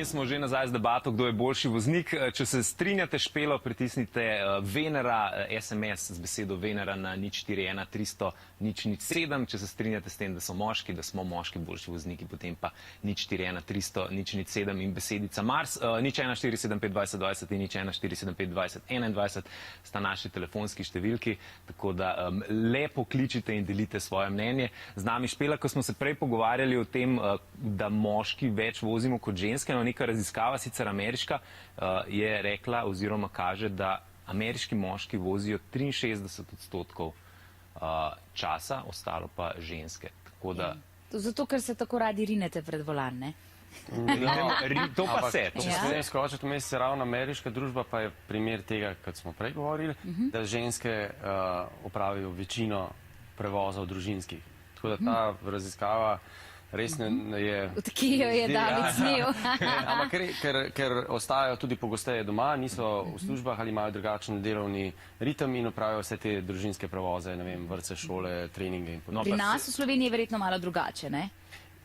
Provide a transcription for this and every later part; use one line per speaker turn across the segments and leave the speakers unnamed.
Potem smo že nazaj z debato, kdo je boljši voznik. Če se strinjate, Špelo, pritisnite Venera, SMS z besedo Venera na 041 300 007. Če se strinjate s tem, da so moški, da smo moški boljši vozniki, potem pa 041 300 007 in besedica Mars. 01475 20 20 in 01475 20 21 sta naši telefonski številki, tako da lepo kličite in delite svoje mnenje. Z nami Špela, ko smo se prej pogovarjali o tem, da moški več vozimo kot ženske, no, neka raziskava, sicer ameriška, je rekla oziroma kaže, da ameriški moški vozijo 63% časa, ostalo pa ženske. Tako da...
Zato, ker se tako radi rinete pred volan, ne?
To pa se.
Če se ne skočiti vmes, se ravno ameriška družba pa je primer tega, kot smo prej govorili, da ženske opravijo večino prevozov družinskih. Tako da ta raziskava res je...
Od kje jo je David snel?
Ampak ker ostajajo tudi pogosteje doma, niso v službah ali imajo drugačen delovni ritem in opravijo vse te družinske prevoze, ne vem, vrtce, šole, treninge in podobno.
Pri nas v Sloveniji je verjetno malo drugače, ne?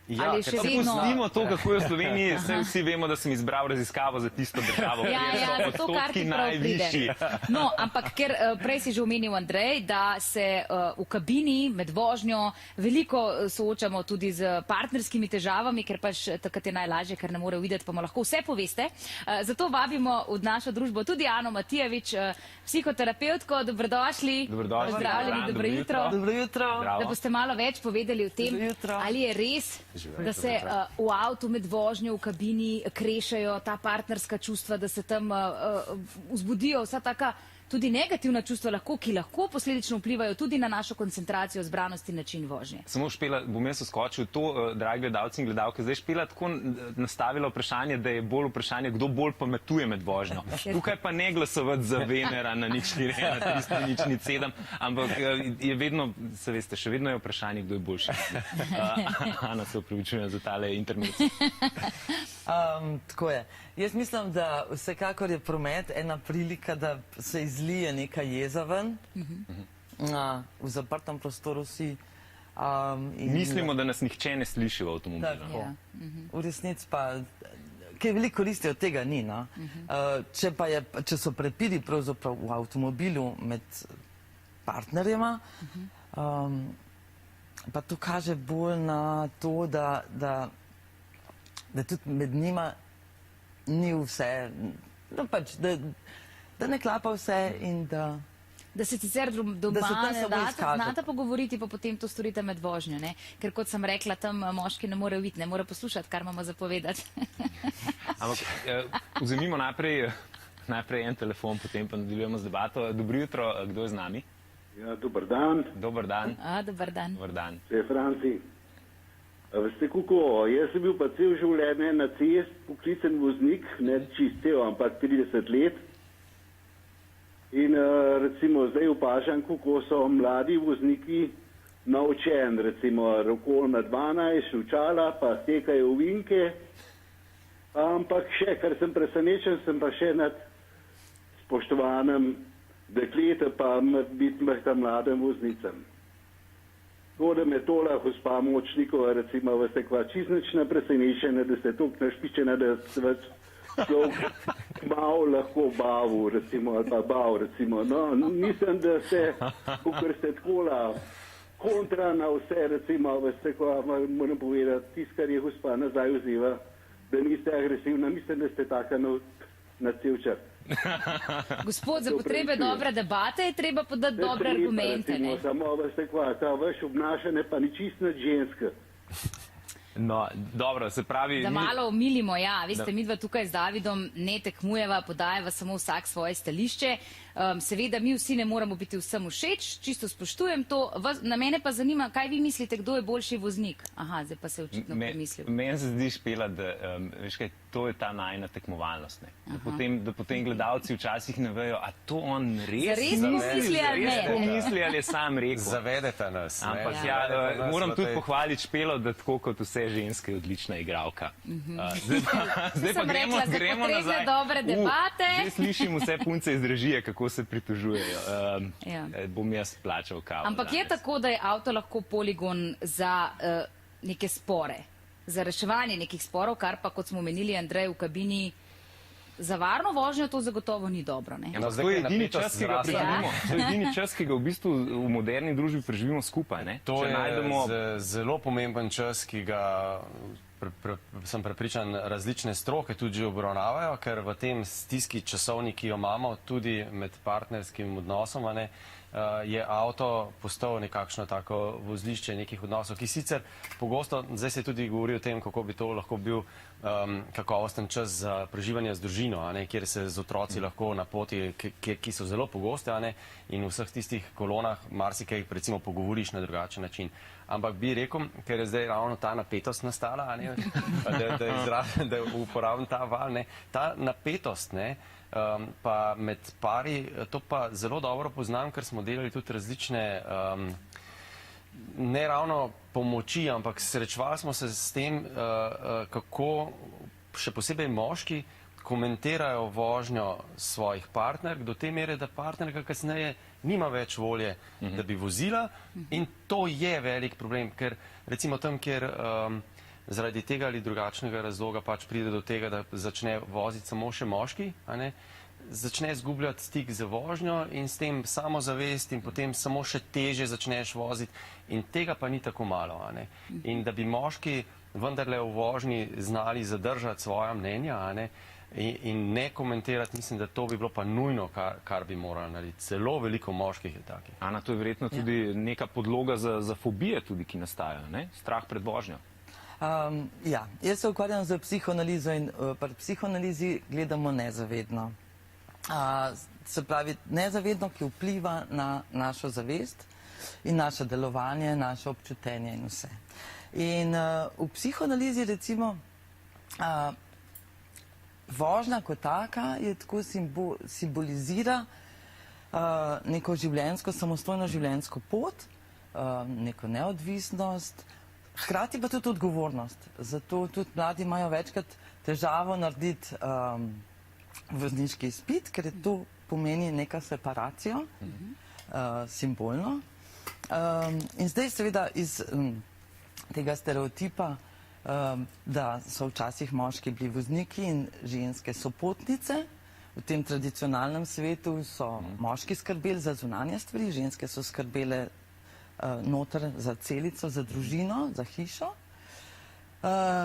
Ja,
ali še vedno...
Pustimo to, kako je v Sloveniji, vsi vemo, da sem izbral raziskavo za tisto državo, kjer so odstotki najvišji.
No, ampak ker prej si že omenil, Andrej, da se v kabini med vožnjo veliko soočamo tudi z partnerskimi težavami, ker pač takrat je najlažje, ker ne morejo videti, pa mu lahko vse poveste. Zato vabimo v našo družbo tudi Ano Matijevič, psihoterapevtko. Dobrodošli. Pozdravljeni, dobro jutro.
Dobro jutro.
Da boste malo več povedali o tem, ali je res, da se v avtu med vožnjo v kabini krešajo ta partnerska čustva, da se tam vzbudijo vsa taka tudi negativna čustva, ki lahko posledično vplivajo tudi na našo koncentracijo, zbranost in način vožnje.
Samo Špela, bom jaz skočil to, dragi gledalci in gledalke, zdaj Špela tako nastavila vprašanje, da je bolj vprašanje, kdo bolj pametuje med vožnjo. Tukaj pa ne glasovati za Venera na 041 300 007, ampak je vedno, se veste, še vedno je vprašanje, kdo je boljši. Ana, se upravičujem za tale internet.
Tako je. Jaz mislim, da vsekakor je promet ena prilika, da se izlije neka jeza ven. V zaprtem prostoru si.
Mislimo, da nas nihče ne sliši v avtomobilu.
V resnici pa, kaj veliko koristi od tega ni. Če so prepiri pravzaprav v avtomobilu med partnerjema, pa to kaže bolj na to, da tudi med njima ni vse, da ne klapa vse in da...
Da se sicer doma ne znata pogovoriti, pa potem to storite med vožnjo, ne? Ker kot sem rekla, tam moški ne morejo videti, ne morejo poslušati, kar imamo za povedati.
Ampak vzemimo najprej en telefon, potem pa nadaljujemo z debato. Dobro jutro, kdo je z nami?
Ja, dober dan.
Dober dan.
Dober dan.
Dober dan.
To je Franci. Veste kako, jaz sem bil pa cel življenje na cest, poklicen voznik, ne čist cel, ampak 30 let. In recimo zdaj opažam, kako so mladi vozniki naučeni, recimo rokol na 12, šučala, pa stekajo ovinke. Ampak še, kar sem presenečen, sem pa še nad spoštovanjem dekleta, pa biti mladim voznicam. To, da me tola gospa Močnikova, recimo, veste kva, čiznična presenečena, da ste toliko našpičena, da se več človek malo lahko bavil, recimo, ali pa bav, recimo. No, mislim, da se, kakor ste tkola kontra na vse, recimo, veste kva, moram povedati, tist, kar je gospa nazaj vzeva, da niste agresivna, mislim, da ste taka na cel čas.
Gospod, za potrebe dobre debate je treba podati dobre argumente.
Samo, veste kva, ta vaš obnašanje pa ni čist nad ženska.
No, dobro, se pravi...
Da malo omilimo, ja. Veste, midva tukaj z Davidom ne tekmujeva, podajeva samo vsak svoje stališče. Seveda, mi vsi ne moramo biti vsem všeč, čisto spoštujem to. Na mene pa zanima, kaj vi mislite, kdo je boljši voznik? Aha, zdaj pa se očitno premislil.
Meni se zdi, Špela, da, veš kaj, to je ta najina tekmovalnost. Da potem gledalci včasih ne vejo, a to on res...
Res misli ali ne?
Res pomisli ali je sam rekel.
Zavedete nas.
Ampak ja, moram tudi pohvaliti Špelo, da tako kot vse ženske je odlična igralka. Zdaj pa gremo nazaj.
Dobre debate.
Zdaj slišim vse punce iz režije, kako se pritožujejo. Bom jaz plačal kavo.
Ampak je tako, da je avto lahko poligon za neke spore? za reševanje nekih sporov, kar pa, kot smo omenili, Andrej, v kabini za varno vožnjo to zagotovo ni dobro. Ne?
Ja, to je edini čas, ki ga preživimo. To je edini čas, ki ga v bistvu v moderni družbi preživimo skupaj. Ne?
To je zelo pomemben čas, ki ga sem prepričan, različne stroke tudi že obravnavajo, ker v tem stiski časovni, ki jo imamo tudi med partnerskim odnosom, je avto postal nekakšno tako vozlišče nekih odnosov, ki sicer pogosto, zdaj se tudi govori o tem, kako bi to lahko bil kakovosten čas za preživanje z družino, kjer se z otroci lahko na poti, ki so zelo pogoste, in v vseh tistih kolonah marsikaj recimo pogovoriš na drugačen način. Ampak bi rekel, ker je zdaj ravno ta napetost nastala, da uporabim ta val, ta napetost, pa med pari, to pa zelo dobro poznam, ker smo delali tudi različne, ne ravno pomoči, ampak srečevali smo se s tem, kako še posebej moški komentirajo vožnjo svojih partnerk do te mere, da partnerka kasneje nima več volje, da bi vozila, in to je velik problem, ker recimo tam, kjer zaradi tega ali drugačnega razloga pač pride do tega, da začne voziti samo še moški, začne izgubljati stik z vožnjo in s tem samozavest in potem samo še teže začneš voziti in tega pa ni tako malo. In da bi moški vendarle v vožnji znali zadržati svoja mnenja in ne komentirati, mislim, da to bi bilo pa nujno, kar bi morali narediti. Zelo veliko moških je takih.
Ana, to je verjetno tudi neka podloga za fobije tudi, ki nastajajo, strah pred vožnjo.
Ja, jaz se ukvarjam z psihoanalizo in pri psihoanalizi gledamo nezavedno. Se pravi, nezavedno, ki vpliva na našo zavest in naše delovanje, naše občutenje in vse. In v psihoanalizi recimo vožnja kot taka je tako simbolizira neko življenjsko, samostojno življenjsko pot, neko neodvisnost, hkrati pa tudi odgovornost. Zato tudi mladi imajo večkrat težavo narediti vozniški izpit, ker je to pomeni neka separacijo, simbolno. In zdaj seveda iz tega stereotipa, da so včasih moški bili vozniki in ženske sopotnice, v tem tradicionalnem svetu so moški skrbeli za zunanje stvari, ženske so skrbele noter za celico, za družino, za hišo.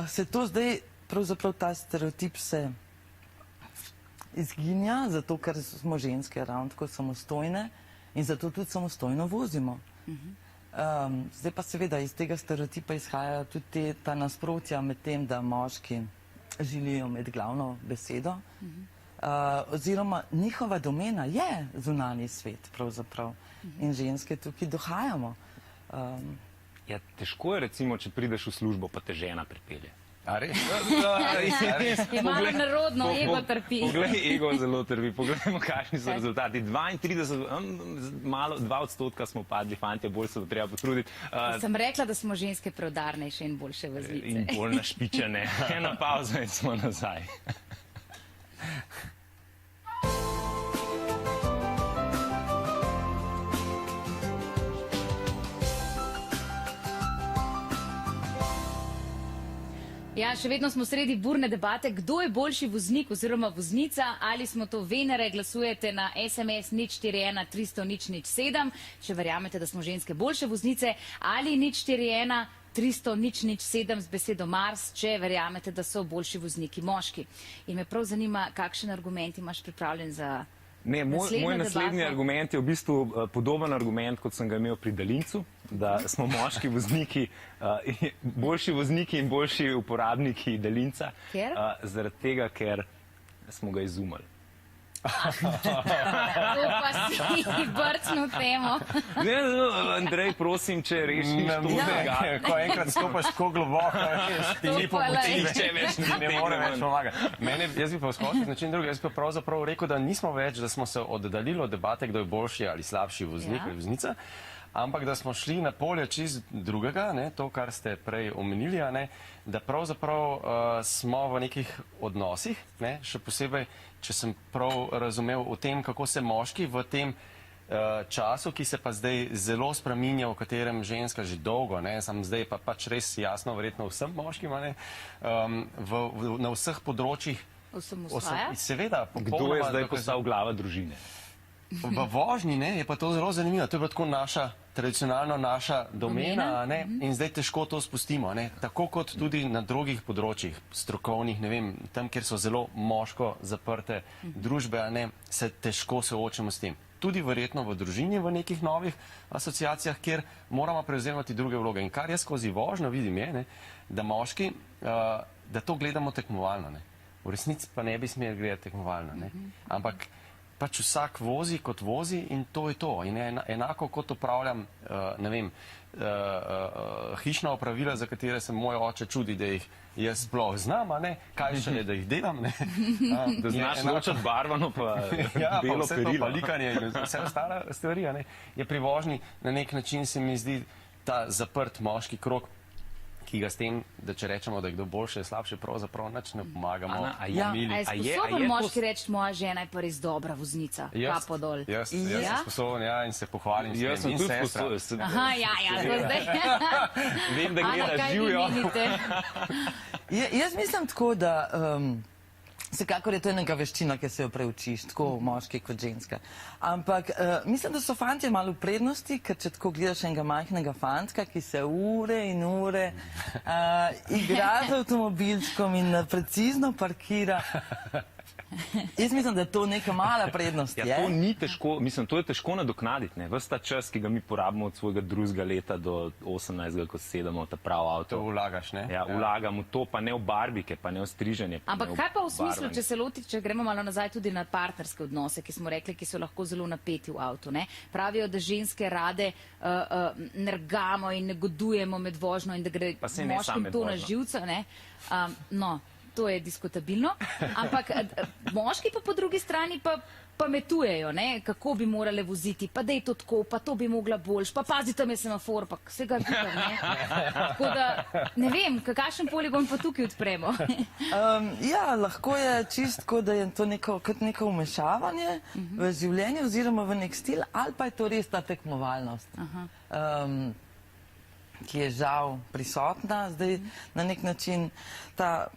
Se to zdaj, pravzaprav ta stereotip se izginja, zato ker smo ženske ravno tako samostojne in zato tudi samostojno vozimo. Zdaj pa seveda iz tega stereotipa izhajajo tudi ta nasprotja med tem, da moški želijo imeti glavno besedo, oziroma njihova domena je zunanji svet pravzaprav in ženske tukaj dohajamo.
Ja, težko je recimo, če prideš v službo, pa te žena pripelje.
A res?
Je malo narodno, ego trpi.
Poglej, ego zelo trpi. Poglejmo, kakšni so rezultati. 2% smo padli, fantje, bolj se bo treba potruditi.
Sem rekla, da smo ženske preudarnejše in boljše vozlice.
In bolj našpičene. Ena pauza in smo nazaj.
Ja, še vedno smo sredi burne debate, kdo je boljši voznik oziroma voznica, ali smo to Venere, glasujete na SMS 041 300 007, če verjamete, da smo ženske boljše voznice, ali 041 300 007 z besedo Mars, če verjamete, da so boljši vozniki moški. In me prav zanima, kakšen argument imaš pripravljen za
Ne, moj naslednji argument je v bistvu podoben argument, kot sem ga imel pri daljincu, da smo moški vozniki, boljši vozniki in boljši uporabniki daljinca.
Ker?
Zaradi tega, ker smo ga izumili.
To pa si brcnil temo.
Ne, Andrej, prosim, če rešiš to tega.
Ko enkrat stopaš tako globoko, ti ni pomoči, ne more več pomagati. Jaz bi pa skočil način drugi, jaz bi pa pravzaprav rekel, da nismo več, da smo se oddaljili od debate, kdo je boljši ali slabši voznik ali voznica, ampak da smo šli na polje čist drugega, to, kar ste prej omenili, da pravzaprav smo v nekih odnosih, še posebej, če sem prav razumel o tem, kako se moški v tem času, ki se pa zdaj zelo spreminja, v katerem ženska že dolgo, ne, sam zdaj pa pač res jasno, verjetno vsem moškim, ne, na vseh področjih.
Vsem usvaja?
Seveda.
Kdo je zdaj postal glava družine?
V vožnji, ne, je pa to zelo zanimivo. To je bila tako tradicionalno naša domena, ne, in zdaj težko to spustimo, ne, tako kot tudi na drugih področjih, strokovnih, ne vem, tam, kjer so zelo moško zaprte družbe, ne, se težko soočamo s tem. Tudi verjetno v družini, v nekih novih asociacijah, kjer moramo prevzemati druge vloge. In kar jaz skozi vožnjo vidim je, ne, da moški, da to gledamo tekmovalno, ne. V resnici pa ne bi smeli gledati tekmovalno, ne. Ampak pač vsak vozi kot vozi in to je to. In enako kot upravljam, ne vem, hišna opravila, za katere se moj oče čudi, da jih jaz sploh znam, a ne, kaj še ne, da jih delam, ne.
Da znaš ločati barvano pa
ja,
belo
pa vse to
perilo.
pa likanje in vse ostale stvari, a ne, je pri vožnji na nek način se mi zdi ta zaprt moški krog, ki ga s tem, da če rečemo, da je kdo boljše, slabše, pravzaprav nič ne pomagamo.
Ana, a
A
mili.
je sposoben moški reči, moja žena je pa res dobra voznica, kapo dol?
Jaz sem sposoben, ja, in se pohvalim s tem.
Jaz sem
In
tudi
sestra.
sposoben.
Aha, ja, to zdaj.
Vem, da
Ana,
gledaš
kaj vi
živjo.
menite?
Jaz mislim tako, da vsekakor je to enega veščina, ki se jo preučiš, tako moški kot ženska. Ampak mislim, da so fantje malo v prednosti, ker če tako gledaš enega majhnega fantka, ki se ure in ure igra z avtomobilčkom in precizno parkira. Jaz mislim, da je to neka mala prednost.
Ja, to ni težko, mislim, to je težko nadoknaditi, ne. Ves ta čas, ki ga mi porabimo od svojega drugega leta do 18, ko sedemo v ta prav avto.
To vlagaš, ne?
Ja, vlagam v to, pa ne v barbike, pa ne v striženje.
Ampak kaj pa v smislu, če se loti, če gremo malo nazaj tudi na partnerske odnose, ki smo rekli, ki so lahko zelo napeti v avtu, ne? Pravijo, da ženske rade nergamo in negodujemo med vožnjo in da gre
Pa saj ne samo
moškim
med
to na
vožnjo.
živce, ne? No, to je diskutabilno, ampak moški pa po drugi strani pa pametujejo, ne, kako bi morale voziti, pa da je to tako, pa to bi mogla boljš, pa pazi, tam je semafor, pa vsega živa, ne. Tako da, ne vem, kakšen poligon pa tukaj odpremo.
Ja, lahko je čistko, da je to kot neko vmešavanje v življenje oziroma v nek stil, ali pa je to res ta tekmovalnost, ki je žal prisotna. Zdaj na nek način ta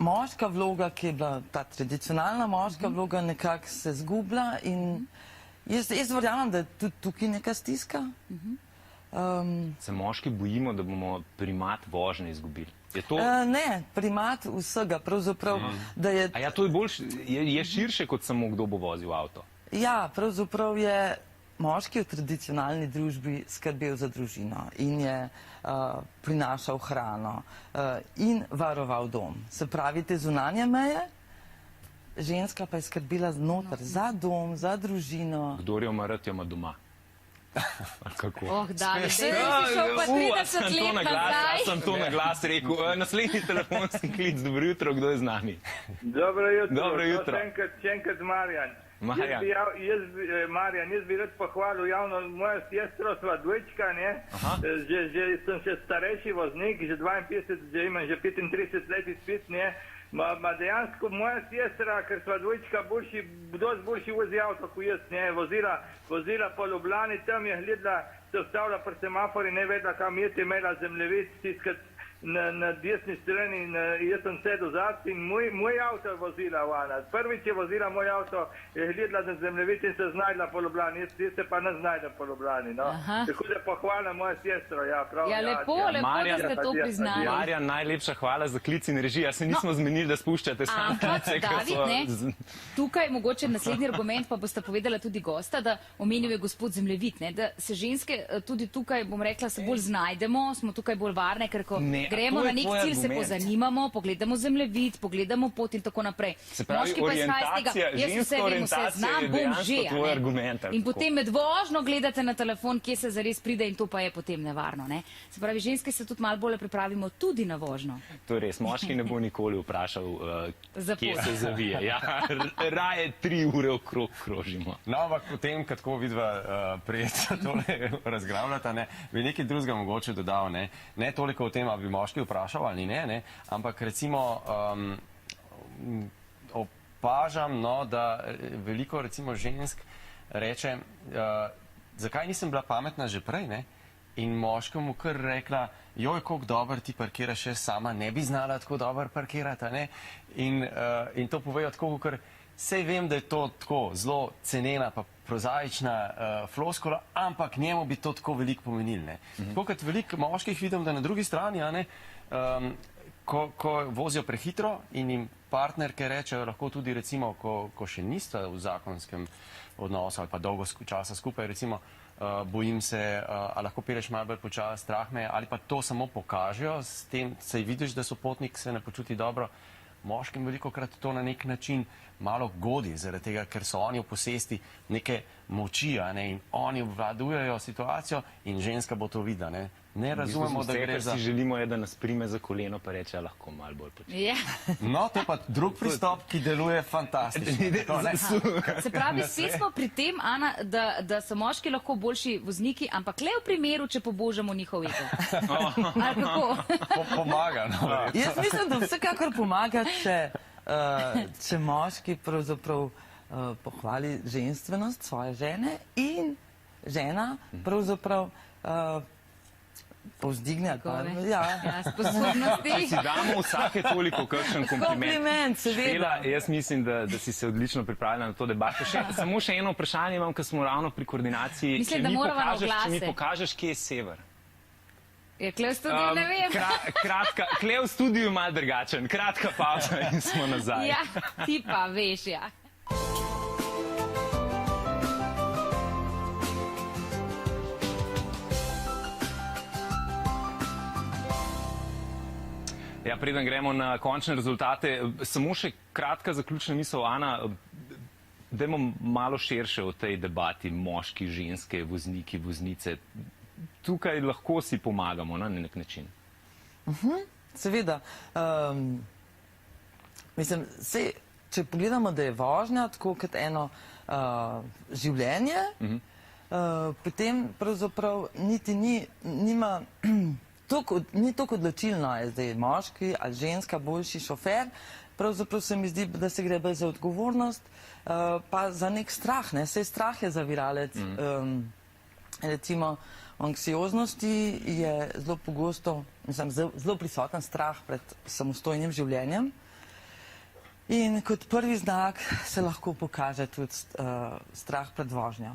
moška vloga, ki je bila ta tradicionalna moška vloga, nekako se zgublja in jaz verjamem, da je tudi tukaj neka stiska.
Se moški bojimo, da bomo primat vožnje izgubili. Je to...
Ne, primat vsega, pravzaprav, da je...
A ja, to je bolj, je širše kot samo kdo bo vozil avto.
Ja, pravzaprav je moški v tradicionalni družbi skrbel za družino in je prinašal hrano in varoval dom. Se pravi, te zunanje meje, ženska pa je skrbila noter za dom, za družino.
Kdor jo ima rad, jo ima doma. Kako?
Oh, David, si šel pa 30 let nazaj.
Sem to na glas rekel. Naslednji telefonski klic, dobro jutro, kdo je z nami?
Dobro jutro.
Dobro jutro.
Še enkrat Marjan.
Marjan.
Jaz bi rad pohvalil javno mojo sestro, sva dvojčka, ne? Že sem še starejši voznik, že 52, že imam že 35 let izpit, ne? Ma dejansko moja sestra, ker sva dvojčka dosti boljši vozi avto kot jaz, ne? Vozila po Ljubljani, tam je gledala, se vstavila pri semafori, ne vedela kam je, imela zemljevid stiskati na desni strani, jaz sem sedel zad in moj avto je vozila Vana. Prvič je vozila moj avto, je gledala na zemljevid in se znajdla po Ljubljani, jaz se pa ne znajdem po Ljubljani, no. Tako da pohvala moja sestra, ja, prav.
Ja, lepo, da ste to priznali.
Marjan, najlepša hvala za klic in režija. Se nismo zmenili, da spuščate sami.
Ampak, David, ne, tukaj mogoče naslednji argument, pa boste povedala tudi gosta, da omenil je gospod zemljevid, ne, da se ženske tudi tukaj, bom rekla, se bolj znajdemo, smo tukaj bolj varne, ker ko gremo na nek cilj, se pozanimamo, pogledamo zemljevid, pogledamo pot in tako naprej.
Se pravi, orientacija, ženska orientacija je dejansko tvoj argument.
In potem med vožnjo gledate na telefon, kje se zares pride in to pa je potem nevarno. Ne? Se pravi, ženske se tudi malo bolje pripravimo tudi na vožnjo.
To je res, moški ne bo nikoli vprašal, kje se zavije. Ja, raje 3 ure okrog krožimo.
No, ampak potem, kad tako vidva prijetno tole razgravljata, ne, bi nekaj drugega mogoče dodal, ne toliko o tem, ali bi moški vprašal ali ne, ampak recimo opažam, no, da veliko recimo žensk reče, zakaj nisem bila pametna že prej, ne? In moškemu kar rekla, joj, koliko dobro ti parkiraš, jaz sama ne bi znala tako dobro parkirati, ne? In to povejo tako, ker sej vem, da je to tako zelo cenena pa prozaična floskula, ampak njemu bi to tako veliko pomenilo, ne? Tako kot veliko moških vidim, da na drugi strani, ne, ko vozijo prehitro in jim partnerke rečejo, lahko tudi recimo, ko še nista v zakonskem odnosu ali pa dolgo časa skupaj, recimo, bojim se, a lahko peleš malo bolj počasi, strah me, ali pa to samo pokažejo, s tem sej vidiš, da sopotnik se ne počuti dobro. Moškim velikokrat to na nek način malo godi, zaradi tega, ker so oni v posesti neke moči, ne, in oni obvladujejo situacijo in ženska bo to videla, ne. Ne razumemo, da gre za...
Si želimo je, da nas prime za koleno, pa reče, lahko malo bolj početi.
Ja.
No, to je pa drug pristop, ki deluje fantastično.
Se pravi, spet smo pri tem, Ana, da so moški lahko boljši vozniki, ampak le v primeru, če pobožamo njihov ego. Ali kako?
Pomaga, no.
Jaz mislim, da vsekakor pomaga, če moški pravzaprav pohvali ženstvenost svoje žene in žena pravzaprav povzdigne.
Ja, sposobnosti.
Si damo vsake toliko kakšen kompliment.
Kompliment, seveda.
Špela, jaz mislim, da si se odlično pripravila na to debato. Samo še eno vprašanje imam, ker smo ravno pri koordinaciji.
Mislim, da moramo na oglase.
Če mi pokažeš, kje je sever.
Je kle v studiu, ne vem.
Kratka, kle v studiu je malo drugačen. Kratka pauza in smo nazaj.
Ja, ti pa veš, ja.
Ja, preden gremo na končne rezultate, samo še kratka zaključna misel, Ana, dajmo malo širše o tej debati moški, ženske, vozniki, voznice. Tukaj lahko si pomagamo na nek način.
Seveda. Mislim, če pogledamo, da je vožnja tako kot eno življenje, potem pravzaprav niti nima... Ni tako odločilno, je zdaj moški ali ženska boljši šofer, pravzaprav se mi zdi, da se gre bolj za odgovornost, pa za nek strah, ne, saj strah je zaviralec, recimo anksioznosti je zelo pogosto, zelo prisoten strah pred samostojnim življenjem in kot prvi znak se lahko pokaže tudi strah pred vožnjo.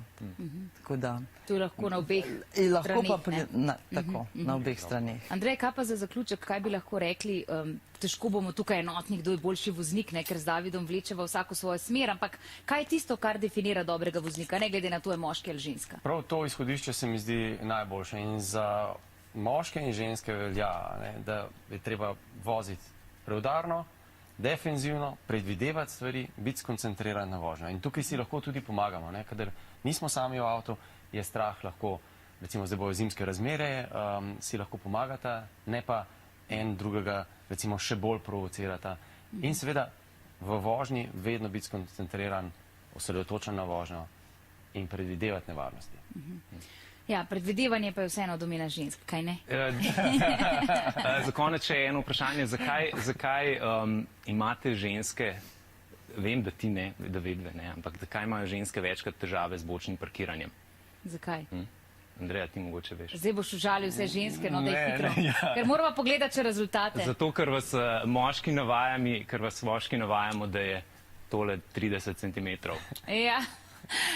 Tako da...
To je lahko na obeh
straneh, ne? Tako, na obeh straneh.
Andrej, kaj pa za zaključek, kaj bi lahko rekli, težko bomo tukaj enotni, kdo je boljši voznik, ne, ker z Davidom vlečeva vsako svojo smer, ampak kaj je tisto, kar definira dobrega voznika, ne glede na to, je moški ali ženska?
Prav to izhodišče se mi zdi najboljše in za moške in ženske velja, ne, da je treba voziti preudarno, defenzivno, predvidevati stvari, biti skoncentriran na vožnjo. In tukaj si lahko tudi pomagamo, ne, kadar nismo sami v avtu, je strah lahko, recimo zdaj bojo zimske razmere, si lahko pomagata, ne pa en drugega, recimo, še bolj provocirata. In seveda v vožnji vedno biti skoncentriran, osredotočen na vožnjo in predvidevati nevarnosti.
Ja, predvidevanje pa je vseeno domena žensk, kaj ne?
Za konec še eno vprašanje. Zakaj imate ženske, vem, da ti ne, da vedve ne, ampak zakaj imajo ženske večkrat težave z bočnim parkiranjem?
Zakaj?
Andreja, ti mogoče veš.
Zdaj boš užalil vse ženske, no da je hitro. Ker moramo pogledati še rezultate.
Zato, ker vas moški navajamo, da je tole 30 centimetrov.
Ja.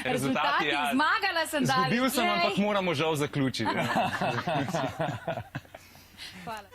Rezultati, zmagala sem, David.
Zgubil sem, ampak moramo žal zaključiti.
Hvala.